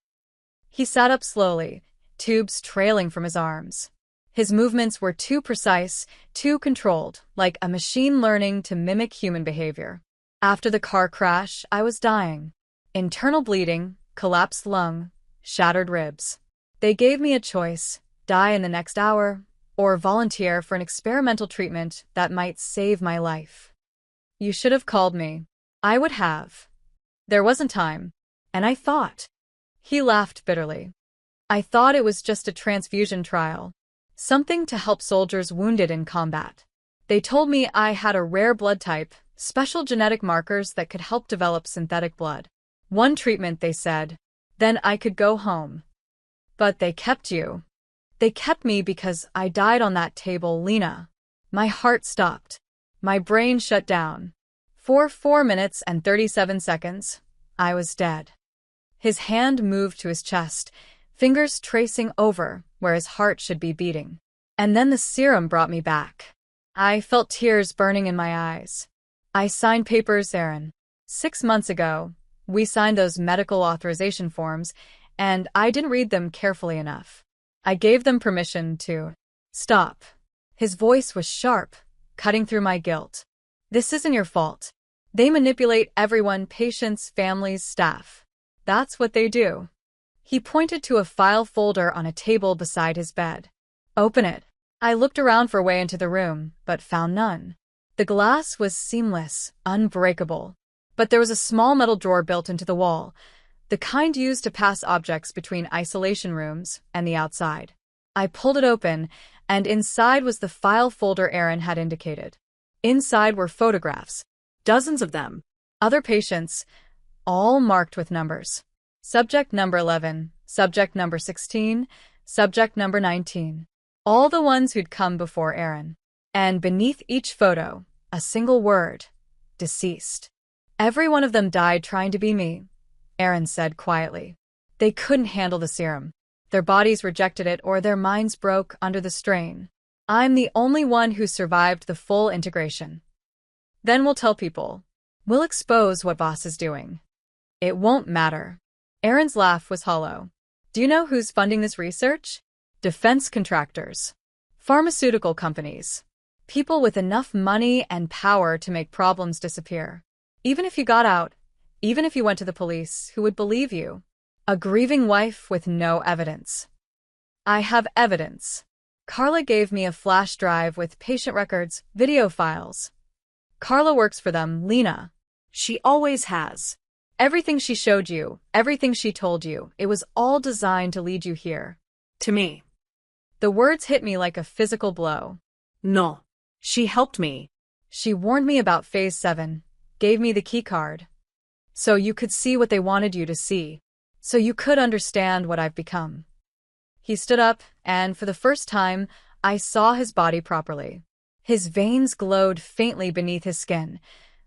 He sat up slowly, tubes trailing from his arms. His movements were too precise, too controlled, like a machine learning to mimic human behavior. After the car crash, I was dying. Internal bleeding, collapsed lung, shattered ribs. They gave me a choice: die in the next hour, or volunteer for an experimental treatment that might save my life. You should have called me. I would have. There wasn't time. And I thought. He laughed bitterly. I thought it was just a transfusion trial. Something to help soldiers wounded in combat. They told me I had a rare blood type, special genetic markers that could help develop synthetic blood. One treatment, they said. Then I could go home. But they kept you. They kept me because I died on that table, Lena. My heart stopped. My brain shut down. For 4 minutes and 37 seconds, I was dead. His hand moved to his chest, fingers tracing over where his heart should be beating. And then the serum brought me back. I felt tears burning in my eyes. I signed papers, Aaron. 6 months ago, we signed those medical authorization forms, and I didn't read them carefully enough. I gave them permission to stop. His voice was sharp, cutting through my guilt. This isn't your fault. They manipulate everyone, patients, families, staff. That's what they do. He pointed to a file folder on a table beside his bed. Open it. I looked around for a way into the room, but found none. The glass was seamless, unbreakable. But there was a small metal drawer built into the wall, the kind used to pass objects between isolation rooms and the outside. I pulled it open, and inside was the file folder Aaron had indicated. Inside were photographs, dozens of them. Other patients, all marked with numbers. Subject number 11, subject number 16, subject number 19. All the ones who'd come before Aaron. And beneath each photo, a single word: deceased. Every one of them died trying to be me, Aaron said quietly. They couldn't handle the serum. Their bodies rejected it, or their minds broke under the strain. I'm the only one who survived the full integration. Then we'll tell people. We'll expose what boss is doing. It won't matter. Aaron's laugh was hollow. Do you know who's funding this research? Defense contractors. Pharmaceutical companies. People with enough money and power to make problems disappear. Even if you got out, even if you went to the police, who would believe you? A grieving wife with no evidence. I have evidence. Carla gave me a flash drive with patient records, video files. Carla works for them, Lena. She always has. Everything she showed you, everything she told you, it was all designed to lead you here. To me. The words hit me like a physical blow. No. She helped me. She warned me about Phase 7, gave me the key card. So you could see what they wanted you to see. So you could understand what I've become. He stood up, and for the first time, I saw his body properly. His veins glowed faintly beneath his skin,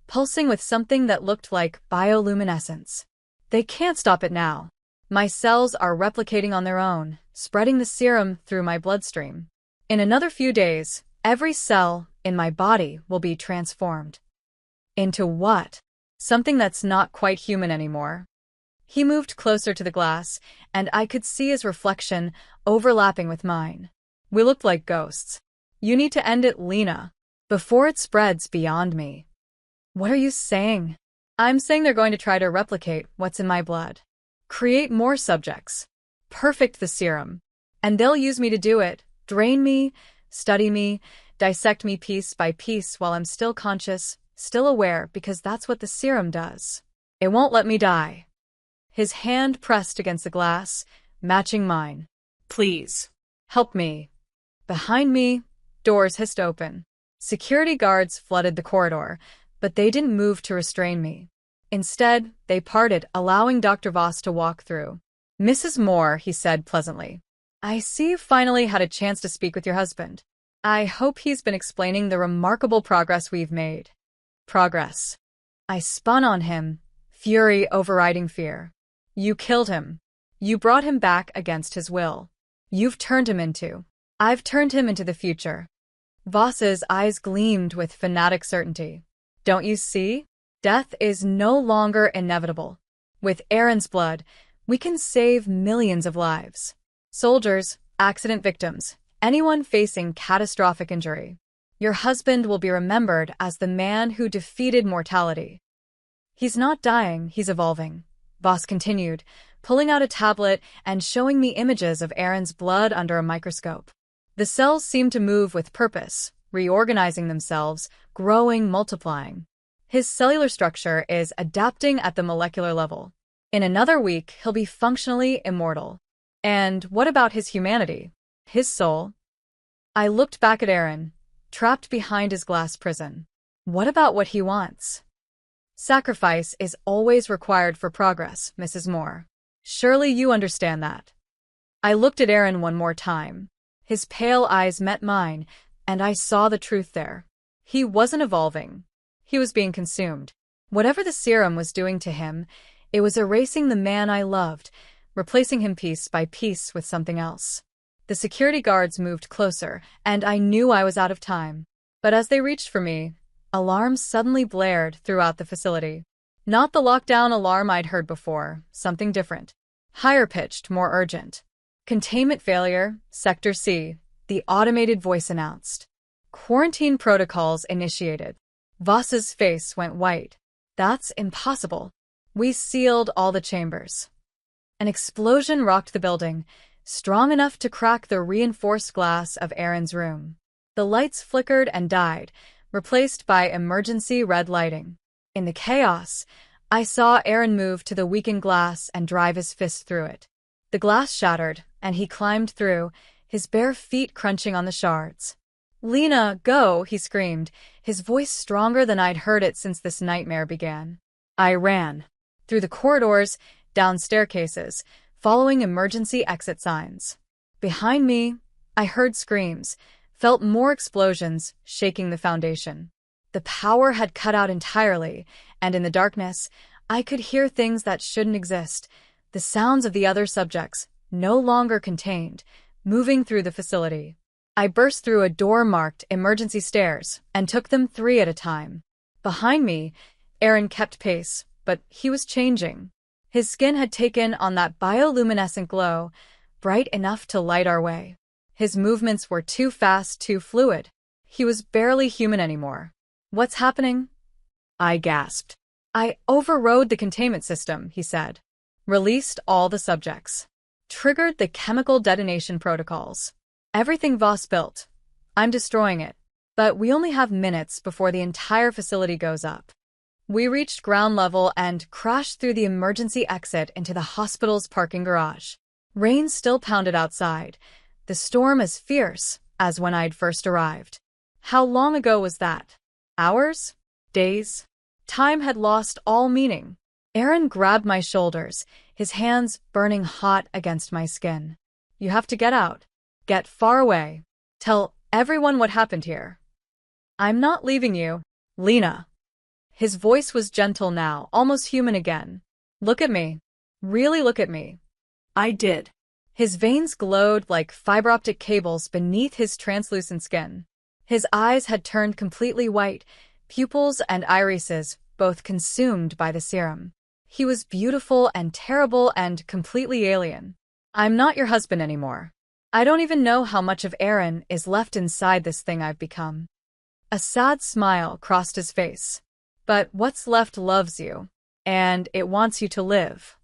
pulsing with something that looked like bioluminescence. They can't stop it now. My cells are replicating on their own, spreading the serum through my bloodstream. In another few days, every cell in my body will be transformed. Into what? Something that's not quite human anymore. He moved closer to the glass, and I could see his reflection overlapping with mine. We looked like ghosts. You need to end it, Lena, before it spreads beyond me. What are you saying? I'm saying they're going to try to replicate what's in my blood. Create more subjects. Perfect the serum. And they'll use me to do it. Drain me, study me, dissect me piece by piece while I'm still conscious, still aware, because that's what the serum does. It won't let me die. His hand pressed against the glass, matching mine. Please. Help me. Behind me, doors hissed open. Security guards flooded the corridor, but they didn't move to restrain me. Instead, they parted, allowing Dr. Voss to walk through. Mrs. Moore, he said pleasantly. I see you finally had a chance to speak with your husband. I hope he's been explaining the remarkable progress we've made. Progress. I spun on him, fury overriding fear. You killed him. You brought him back against his will. You've turned him into. I've turned him into the future. Voss's eyes gleamed with fanatic certainty. Don't you see? Death is no longer inevitable. With Aaron's blood, we can save millions of lives. Soldiers, accident victims, anyone facing catastrophic injury. Your husband will be remembered as the man who defeated mortality. He's not dying, he's evolving. Voss continued, pulling out a tablet and showing me images of Aaron's blood under a microscope. The cells seemed to move with purpose, reorganizing themselves, growing, multiplying. His cellular structure is adapting at the molecular level. In another week, he'll be functionally immortal. And what about his humanity? His soul? I looked back at Aaron, trapped behind his glass prison. What about what he wants? Sacrifice is always required for progress, Mrs. Moore. Surely you understand that. I looked at Aaron one more time. His pale eyes met mine, and I saw the truth there. He wasn't evolving. He was being consumed. Whatever the serum was doing to him, it was erasing the man I loved, replacing him piece by piece with something else. The security guards moved closer, and I knew I was out of time. But as they reached for me, alarms suddenly blared throughout the facility. Not the lockdown alarm I'd heard before, something different. Higher-pitched, more urgent. Containment failure, Sector C, the automated voice announced. Quarantine protocols initiated. Voss's face went white. That's impossible. We sealed all the chambers. An explosion rocked the building, strong enough to crack the reinforced glass of Aaron's room. The lights flickered and died, replaced by emergency red lighting. In the chaos, I saw Aaron move to the weakened glass and drive his fist through it. The glass shattered, and he climbed through, his bare feet crunching on the shards. "Lena, go!" he screamed, his voice stronger than I'd heard it since this nightmare began. I ran. Through the corridors, down staircases, following emergency exit signs. Behind me, I heard screams, felt more explosions, shaking the foundation. The power had cut out entirely, and in the darkness, I could hear things that shouldn't exist, the sounds of the other subjects, no longer contained, moving through the facility. I burst through a door marked emergency stairs and took them 3 at a time. Behind me, Aaron kept pace, but he was changing. His skin had taken on that bioluminescent glow, bright enough to light our way. His movements were too fast, too fluid. He was barely human anymore. "What's happening?" I gasped. "I overrode the containment system," he said. "Released all the subjects. Triggered the chemical detonation protocols. Everything Voss built. I'm destroying it. But we only have minutes before the entire facility goes up." We reached ground level and crashed through the emergency exit into the hospital's parking garage. Rain still pounded outside, the storm as fierce as when I'd first arrived. How long ago was that? Hours? Days? Time had lost all meaning. Aaron grabbed my shoulders, his hands burning hot against my skin. "You have to get out. Get far away. Tell everyone what happened here." "I'm not leaving you, Lena." His voice was gentle now, almost human again. "Look at me. Really look at me." I did. His veins glowed like fiber optic cables beneath his translucent skin. His eyes had turned completely white, pupils and irises both consumed by the serum. He was beautiful and terrible and completely alien. "I'm not your husband anymore. I don't even know how much of Aaron is left inside this thing I've become." A sad smile crossed his face. "But what's left loves you, and it wants you to live."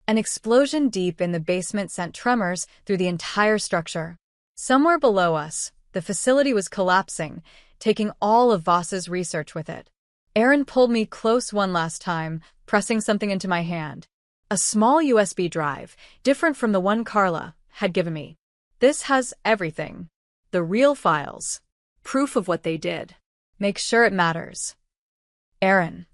An explosion deep in the basement sent tremors through the entire structure. Somewhere below us, the facility was collapsing, taking all of Voss's research with it. Aaron pulled me close one last time, pressing something into my hand. A small USB drive, different from the one Carla had given me. "This has everything. The real files. Proof of what they did. Make sure it matters." "Aaron.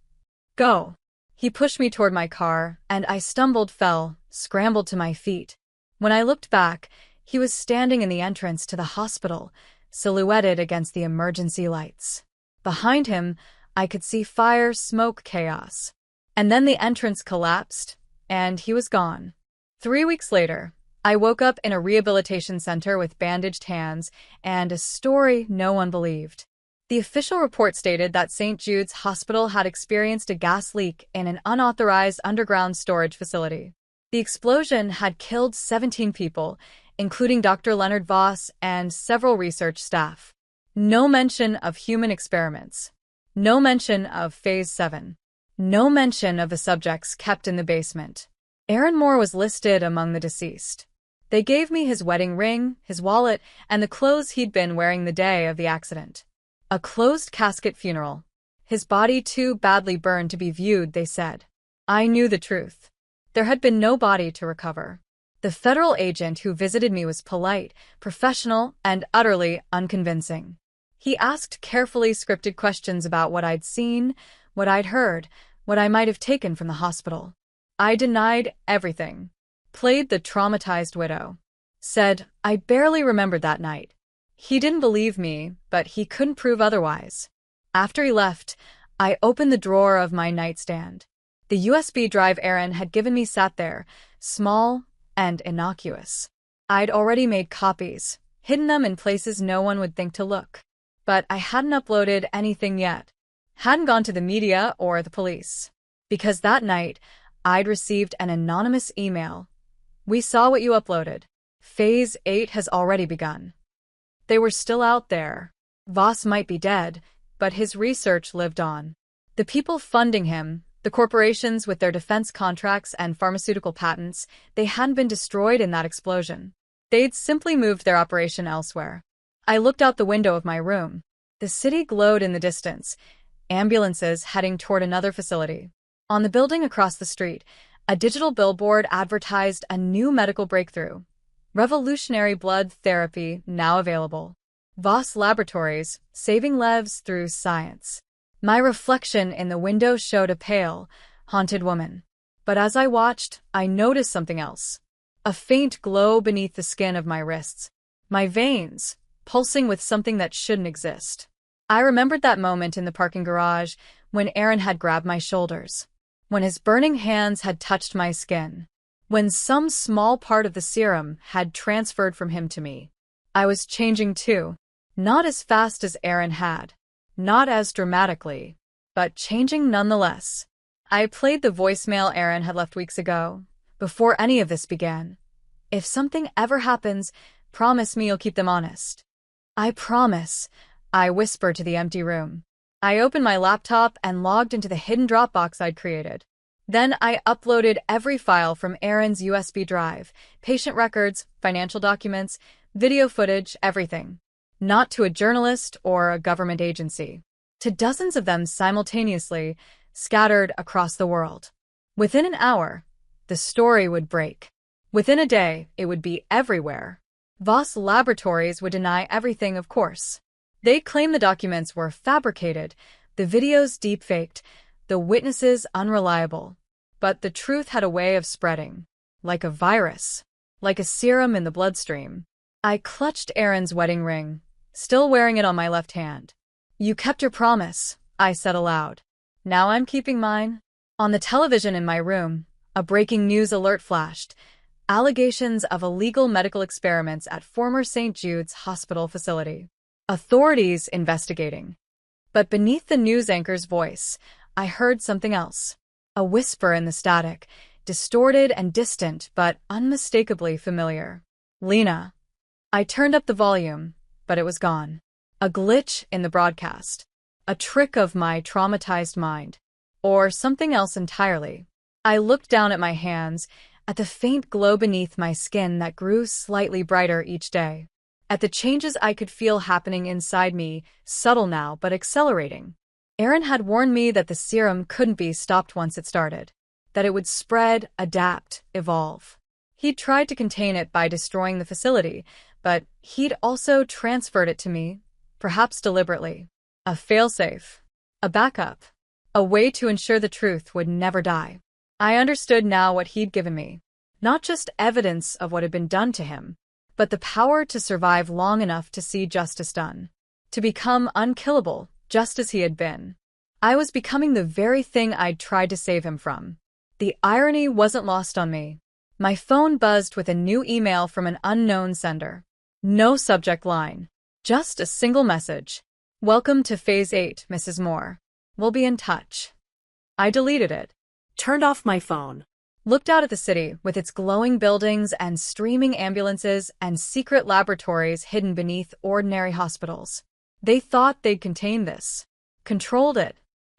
Go." He pushed me toward my car, and I stumbled, fell, scrambled to my feet. When I looked back, he was standing in the entrance to the hospital, silhouetted against the emergency lights. Behind him, I could see fire, smoke, chaos. And then the entrance collapsed, and he was gone. 3 weeks later, I woke up in a rehabilitation center with bandaged hands and a story no one believed. The official report stated that St. Jude's Hospital had experienced a gas leak in an unauthorized underground storage facility. The explosion had killed 17 people, including Dr. Leonard Voss and several research staff. No mention of human experiments. No mention of Phase 7. No mention of the subjects kept in the basement. Aaron Moore was listed among the deceased. They gave me his wedding ring, his wallet, and the clothes he'd been wearing the day of the accident. A closed casket funeral. His body too badly burned to be viewed, they said. I knew the truth. There had been no body to recover. The federal agent who visited me was polite, professional, and utterly unconvincing. He asked carefully scripted questions about what I'd seen, what I'd heard, what I might have taken from the hospital. I denied everything. Played the traumatized widow. Said, I barely remembered that night. He didn't believe me, but he couldn't prove otherwise. After he left, I opened the drawer of my nightstand. The USB drive Aaron had given me sat there, small and innocuous. I'd already made copies, hidden them in places no one would think to look. But I hadn't uploaded anything yet. Hadn't gone to the media or the police. Because that night, I'd received an anonymous email. We saw what you uploaded. Phase 8 has already begun. They were still out there. Voss might be dead, but his research lived on. The people funding him, the corporations with their defense contracts and pharmaceutical patents, they hadn't been destroyed in that explosion. They'd simply moved their operation elsewhere. I looked out the window of my room. The city glowed in the distance, ambulances heading toward another facility. On the building across the street, a digital billboard advertised a new medical breakthrough. Revolutionary blood therapy now available. Voss Laboratories, saving lives through science. My reflection in the window showed a pale, haunted woman. But as I watched, I noticed something else. A faint glow beneath the skin of my wrists. My veins, pulsing with something that shouldn't exist. I remembered that moment in the parking garage when Aaron had grabbed my shoulders. When his burning hands had touched my skin. When some small part of the serum had transferred from him to me. I was changing too. Not as fast as Aaron had. Not as dramatically. But changing nonetheless. I played the voicemail Aaron had left weeks ago, before any of this began. If something ever happens, promise me you'll keep them honest. I promise, I whispered to the empty room. I opened my laptop and logged into the hidden Dropbox I'd created. Then I uploaded every file from Aaron's USB drive, patient records, financial documents, video footage, everything. Not to a journalist or a government agency. To dozens of them simultaneously, scattered across the world. Within an hour, the story would break. Within a day, it would be everywhere. Voss Laboratories would deny everything, of course. They claim the documents were fabricated, the videos deep-faked, the witnesses unreliable. But the truth had a way of spreading. Like a virus. Like a serum in the bloodstream. I clutched Aaron's wedding ring, still wearing it on my left hand. You kept your promise, I said aloud. Now I'm keeping mine. On the television in my room, a breaking news alert flashed. Allegations of illegal medical experiments at former St. Jude's Hospital facility. Authorities investigating. But beneath the news anchor's voice, I heard something else. A whisper in the static, distorted and distant, but unmistakably familiar. Lena. I turned up the volume, but it was gone. A glitch in the broadcast. A trick of my traumatized mind. Or something else entirely. I looked down at my hands, at the faint glow beneath my skin that grew slightly brighter each day. At the changes I could feel happening inside me, subtle now but accelerating. Aaron had warned me that the serum couldn't be stopped once it started. That it would spread, adapt, evolve. He'd tried to contain it by destroying the facility, but he'd also transferred it to me, perhaps deliberately. A failsafe. A backup. A way to ensure the truth would never die. I understood now what he'd given me. Not just evidence of what had been done to him, but the power to survive long enough to see justice done. To become unkillable, just as he had been. I was becoming the very thing I'd tried to save him from. The irony wasn't lost on me. My phone buzzed with a new email from an unknown sender. No subject line. Just a single message. Welcome to Phase 8, Mrs. Moore. We'll be in touch. I deleted it. Turned off my phone. Looked out at the city with its glowing buildings and streaming ambulances and secret laboratories hidden beneath ordinary hospitals. They thought they'd contained this, controlled it,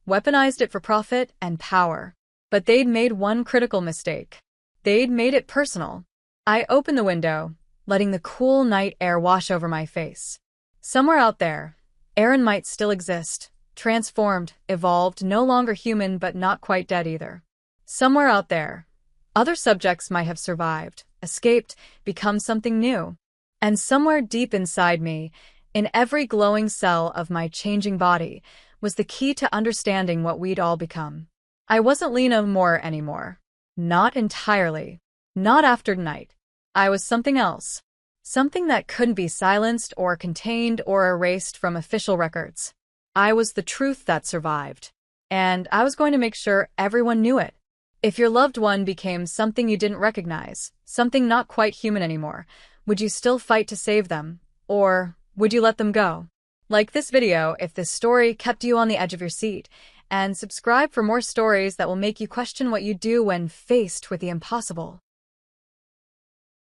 weaponized it for profit and power. But they'd made one critical mistake. They'd made it personal. I opened the window, letting the cool night air wash over my face. Somewhere out there, Aaron might still exist, transformed, evolved, no longer human but not quite dead either. Somewhere out there, other subjects might have survived, escaped, become something new. And somewhere deep inside me, in every glowing cell of my changing body, was the key to understanding what we'd all become. I wasn't Lena Moore anymore. Not entirely. Not after tonight. I was something else. Something that couldn't be silenced or contained or erased from official records. I was the truth that survived. And I was going to make sure everyone knew it. If your loved one became something you didn't recognize, something not quite human anymore, would you still fight to save them? Or would you let them go? Like this video if this story kept you on the edge of your seat, and subscribe for more stories that will make you question what you do when faced with the impossible.